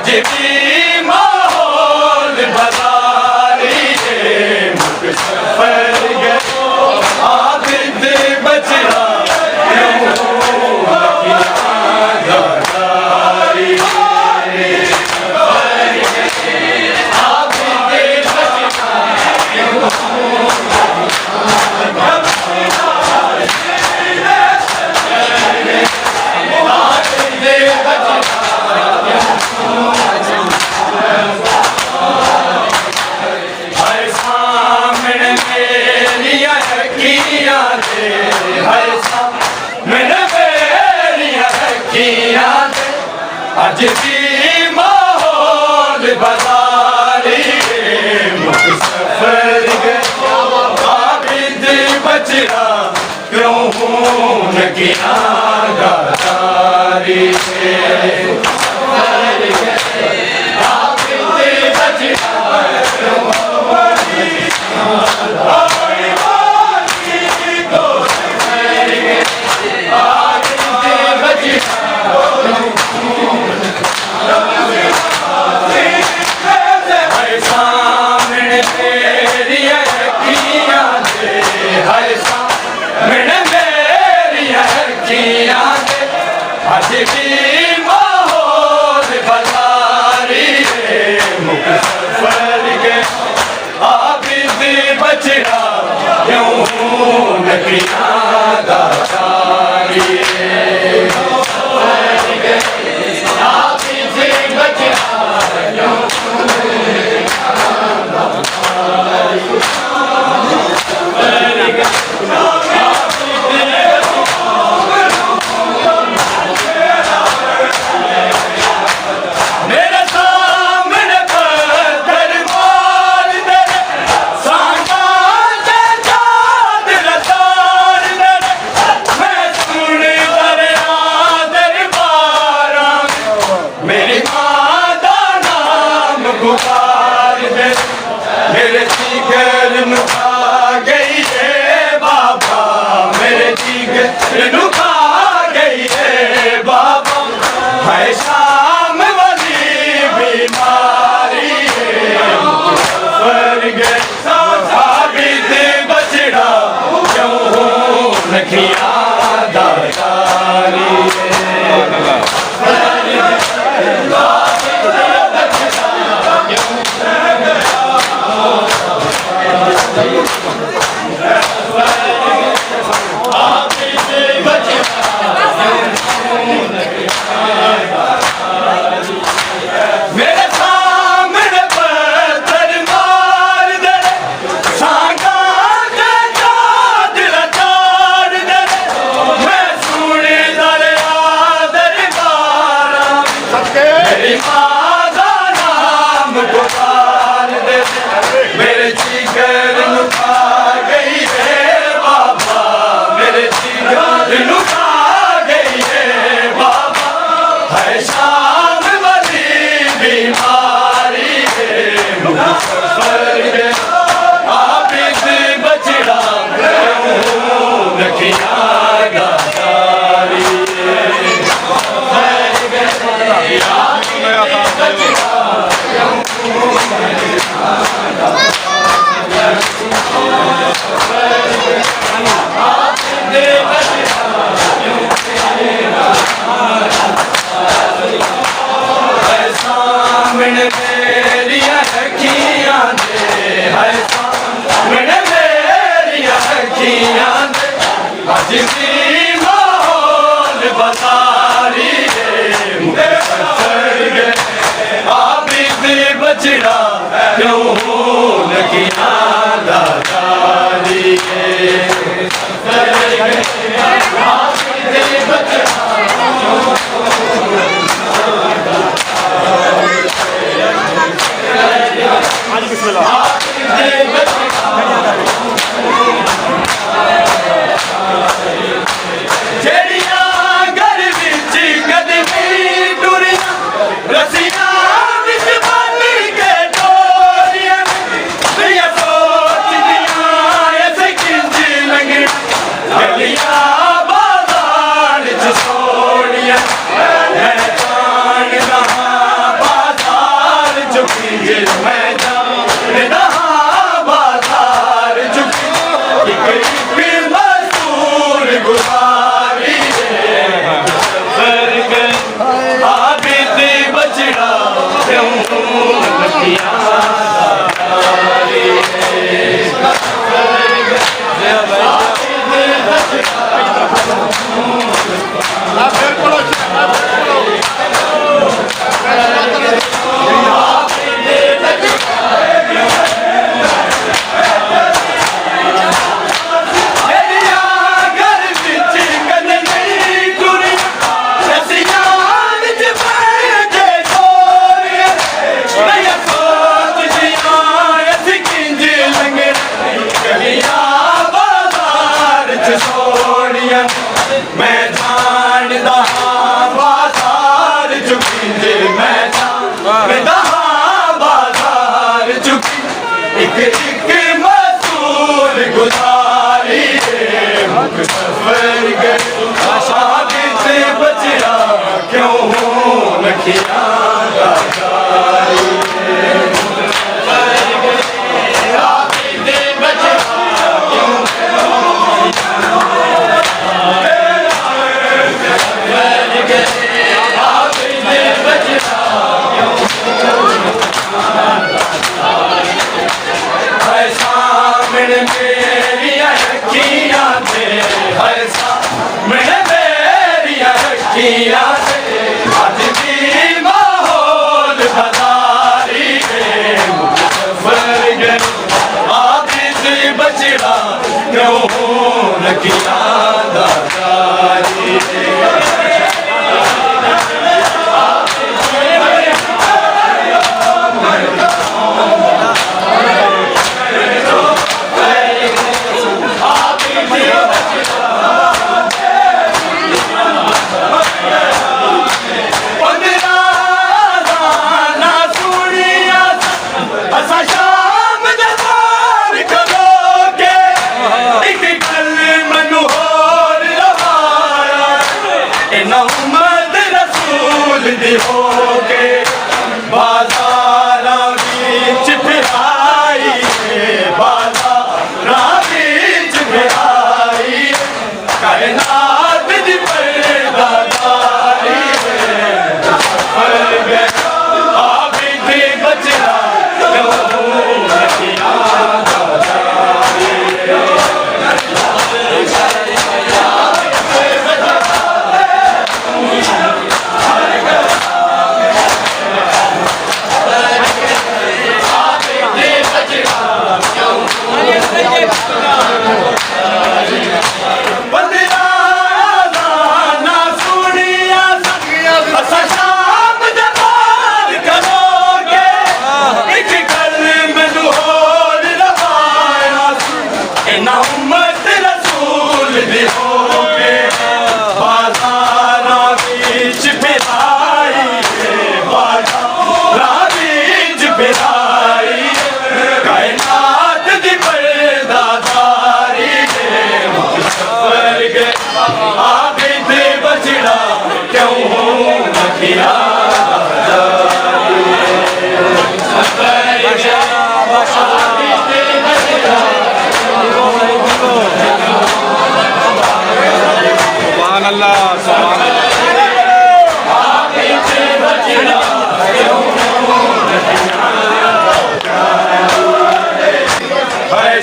अज भी माहौल बाजारी है मुकसफर गयो आबिद बचड़ा अज भी माहौल बाजारी मुकसफर गयो आबिद बचड़ा क्यों न किया गादारी अज भी माहौल बाजारी मुकसफर गयो आबिद बचड़ा क्यों न किया गादारी मेरे जिगर नु खा गई है बाबा मेरे जिगर नु खा गई है बाबा है शाम वाली बीमारी है मुकसफर गयो आबिद बचड़ा क्यों न किया दातारी मैं जानदा बाजार चुकी जे मैं जानदा बाजार चुकी एक एक मसूल गुजारी सफर गए से बचया क्यों नखिया आज भी माहौल बाजारी सफर गए आगे से बचड़ा क्यों नकिया दादारी हो के बाजारा बीच फिराई बाजारा बीच फिराई कायनात दी पर्दादारी सफर गए आगे भी बचना क्यों नकिया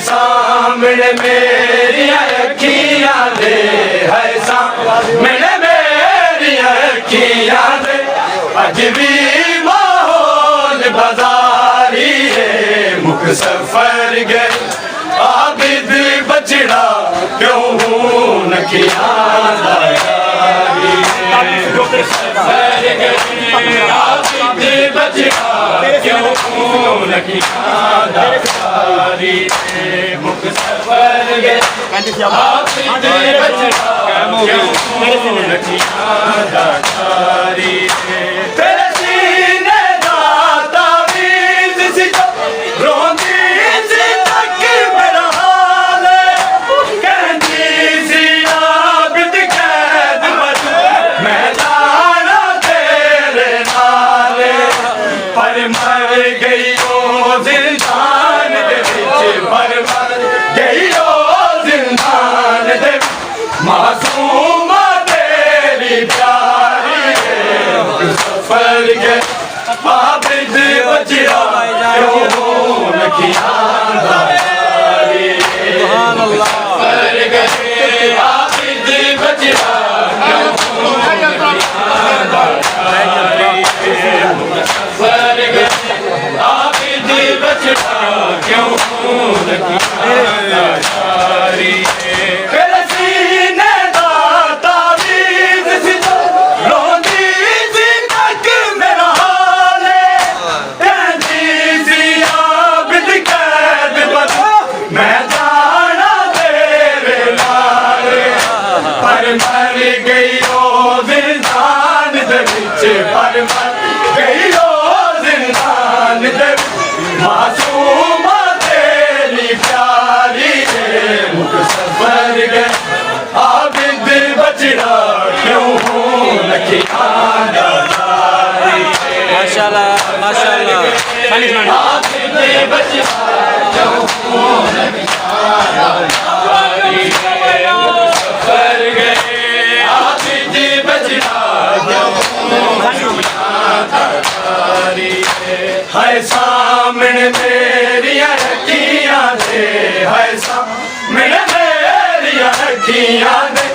सामने मेरी अखियां दे है सामने मेरी अखियां दे अज भी माहौल बाजारी है मुख सफर गए आबिद बचड़ा क्यों नखिया दारी सफर गए आबिद बचड़ा क्यों नखिया दारी मुख सफर गए आबिद बचड़ा क्यों नखिया दारी तेरे सीने दा तावीज़ सी रोंदी सी तक मेरा हाल कहंदी सी आबिद कैद बच मैं जाना तेरे नाल पर मर गई ओ जिंदान दे विच पर मर गई ओ जिंदान दे मासूमा तेरी प्यारी सफर गए आबिद बचड़ा क्यों नखिया दारी सफर गए आबिद बचड़ा क्यों नखिया दारी सफर गए आबिद बचड़ा क्यों नखिया दारी but गई ओ जिंदान दे विच पर मर गई ओ जिंदान दे मासूमा तेरी प्यारी मुख सफर गए आबिद बचड़ा क्यों हूँ लखियां माशाल्लाह माशाल्लाह आबिद बचड़ा क्यों हूँ लखियां सफर गए आबिद बचड़ा क्यों हूँ है सामने मेरी अखियां दे है सामने मेरी अखियां दे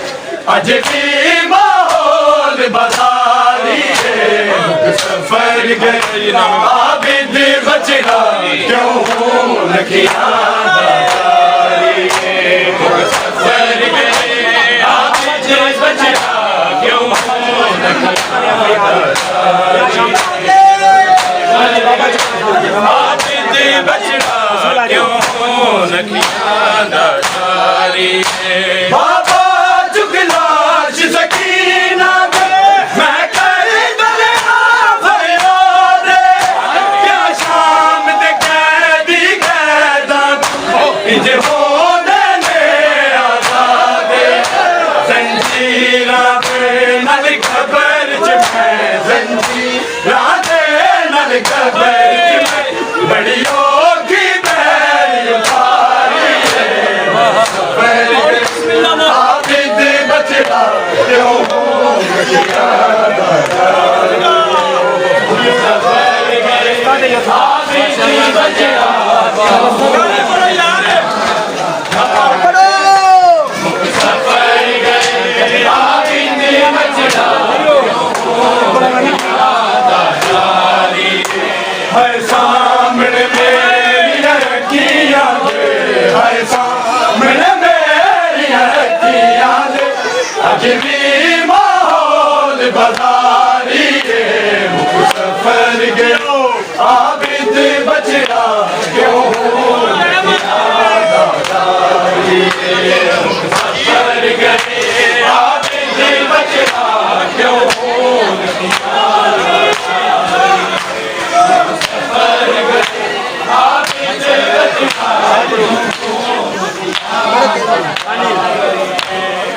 अज भी माहौल बाजारी सफर गए आबिद बचड़ा क्यों हूँ लखियां सफर गए आबिद बचड़ा क्यों हूँ आबिद बचड़ा क्यों हूँ लखियां बाबा जुगलाश सकीना दे मैं कर दरिया फरियाद क्या शाम दे कैदी कैदा इंज होने ने आजाद जंजीरा पे नल खबर च मैं जंजीरा दे नल खबर च मैं बड़ी होगी मेरी उतारी आबिद बचड़ा क्यों हूँ आबिद बचड़ा है सामने मेरी अखियां दे है सामने मेरी अखियां दे अज भी माहौल बाजारी सफर गयो आबिद बचड़ा क्यों सफर गए आबिद बचड़ा क्यों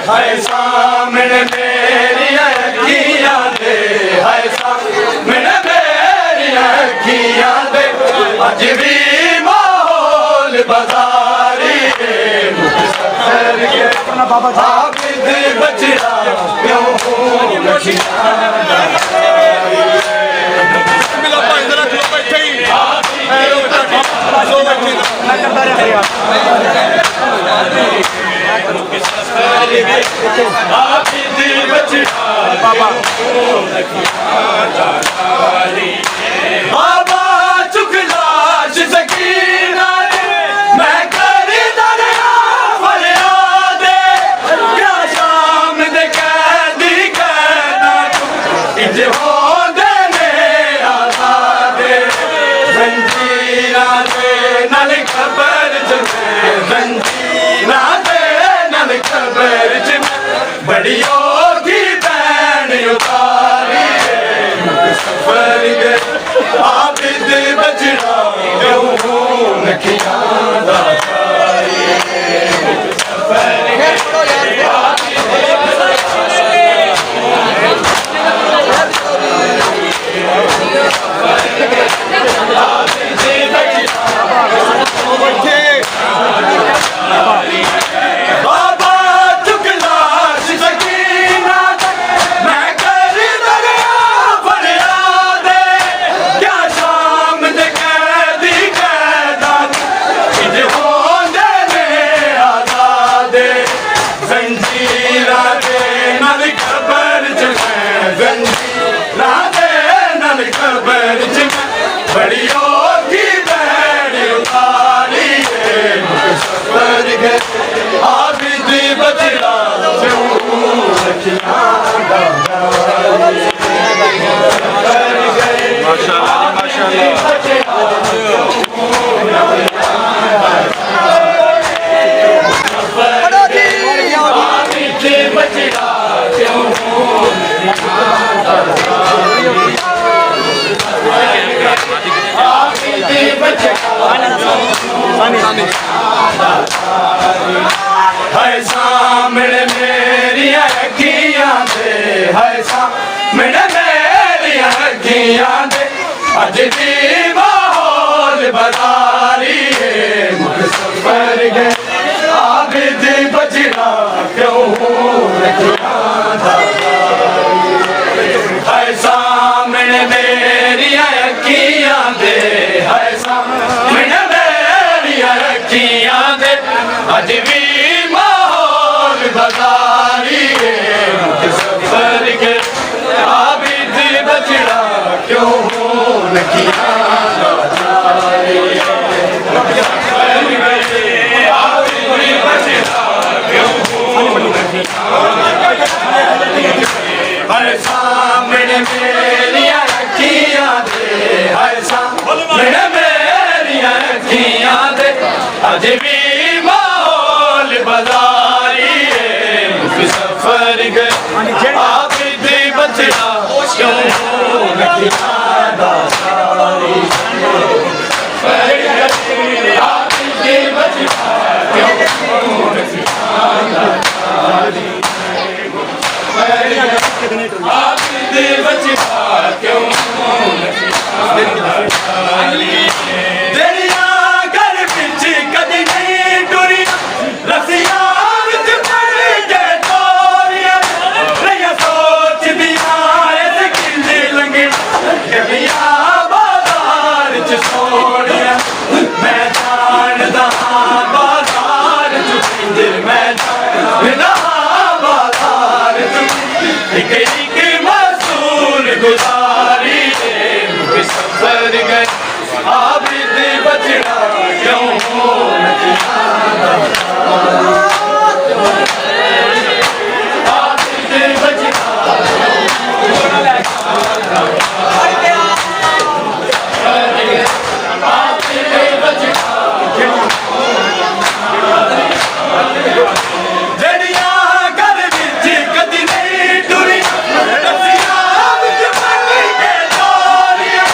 है सामने मेरी अखियां दे है सामने मेरी अखियां दे अज भी माहौल बाजारी सफर गए आबिद बचड़ा क्यों हूँ आबिद बचड़ा बाबा चुगलाश सकीना मैं कर दरिया फरियाद क्या शाम दे कैदी कैदा इंज होंदे ने आजाद जंजीरा दे नल खबर च जंजीरा दे नल खबर च बड़ी होगी बैन उतारी सफर गए आबिद बचड़ा क्यों हूँ लखियां सफर गए बाबा चुगलाश सकीना मैं कर दरिया फरियाद क्या शाम दे कैदी कैदा इंज होंदे ने आजाद जंजीरा दे नल खबर च मैं जंजीरा दे नल खबर च मैं बड़ी होगी बैन उतारी सफर गए आबिद बचड़ा क्यों लखियां माशाल्लाह आबिद बचड़ा क्यों ਹਾਏ ਸਾਹਮਣੇ ਮੇਰੀਆਂ ਅੱਖੀਆਂ ਦੇ ਅੱਜ ਵੀ ਮਾਹੌਲ ਬਜ਼ਾਰੀ ਏ ਮੁਸਫਰ ਗਏ ਆਬਿਦ ਬਚੜਾ ਕਿਉਂ ਰੱਖਿਆ ਦਾ ਹਾਏ ਸਾਹਮਣੇ ਮੇਰੀਆਂ ਅੱਖੀਆਂ ਦੇ ਹਾਏ ਸਾਹਮਣੇ ਮੇਰੀਆਂ ਅੱਖੀਆਂ ਦੇ ਅੱਜ ਵੀ ਮਾਹੌਲ ਬਜ਼ਾਰੀ ਏ ਮੁਸਫਰ ਗਏ ਆਬਿਦ ਬਚੜਾ ਕਿਉਂ ਰੱਖਿਆ ਹਾਏ ਸਾਹਮਣੇ ਮੇਰੀਆਂ ਅੱਖੀਆਂ ਦੇ ਹਾਏ ਸਾਹਮਣੇ ਮੇਰੀਆਂ ਅੱਖੀਆਂ ਦੇ ਅੱਜ ਵੀ ਮਾਹੌਲ ਬਜ਼ਾਰੀ ਏ ਮੁਸਫਰ ਗਏ ਆਬਿਦ ਬਚੜਾ ਕਿਉਂ ਰੱਖਿਆ ਦਾ ਆਬਿਦ ਬਚੜਾ ਕਿਉਂ ਰੱਖਿਆ ਆਬਿਦ ਬਚੜਾ ਕਿਉਂ ਦਰਿਆ ਘਰ ਵਿੱਚ ਕਦੇ ਨਹੀਂ ਟੁਰੀ ਰਸੀਆਂ ਵਿੱਚ ਪੜ ਕੇ ਤੋਰੀਆਂ ਰਹੀਆਂ ਸੋਚਦੀਆਂ ਇਸ ਕਿੰਨੇ ਲੰਗੇ ਕਵੀਆਂ ਬਾਜ਼ਾਰ ਚ ਸੋਹਣੀਆਂ ਮੈਂ ਜਾਣਦਾ ਹਾਂ ਬਾਜ਼ਾਰ ਚ ਪਿੰਡ ਮੈਂ ਜਾਣਦਾ ਹਾਂ ਬਾਜ਼ਾਰ ਚ ਇੱਕ ਇੱਕ ਮਸੂਲ ਗੁਜ਼ਾਰੀ ਏ ਮੁਸਫਰ ਗਏ ਆਬਿਦ ਬਚੜਾ ਕਿਉਂ ਰੱਖਿਆ ਆਬਿਦ ਬਚੜਾ ਆਬਿਦ ਬਚੜਾ ਜਿਹੜੀਆਂ ਘਰ ਵਿੱਚ ਕਦੀ ਨਹੀਂ ਟੁਰੀ ਰਸੀਆਂ ਵਿੱਚ ਪੜ ਕੇ ਤੋਰੀਆਂ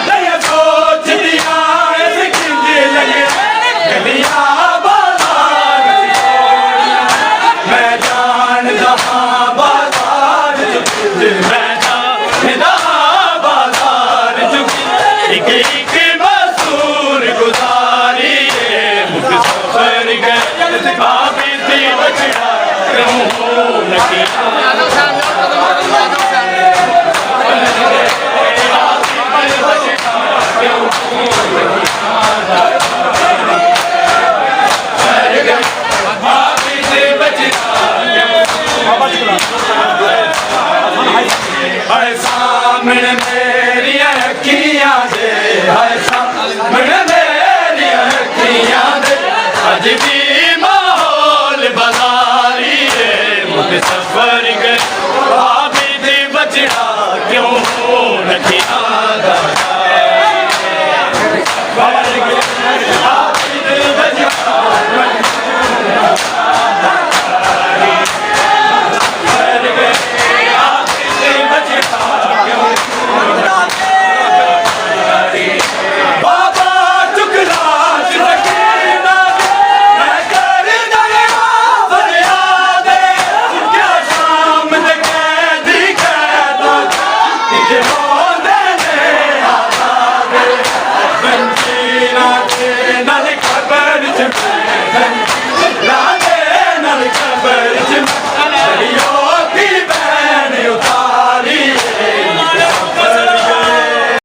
ਰਹੀਆਂ ਸੋਚਦੀਆਂ ਇਸ ਕਿੰਨੇ ਲੰਗੇ ਗਲੀਆਂ ਬਾਜ਼ਾਰ ਚ ਸੋਹਣੀਆਂ ਮੈਂ ਜਾਣਦਾ ਹਾਂ ਬਾਜ਼ਾਰ ਚ ਪਿੰਡ ਮੈਂ ਜਾਣਦਾ ਹਾਂ ਬਾਜ਼ਾਰ ਚ ਇੱਕ ਇੱਕ ਮਸੂਰ ਗੁਜ਼ਾਰੀ ਏ ਮੁਸਫਰ ਗਏ ਆਬਿਦ ਬਚੜਾ ਕਿਉਂ ਰੱਖਿਆ ਆਬਿਦ ਬਚੜਾ ਹਾਏ ਸਾਹਮਣੇ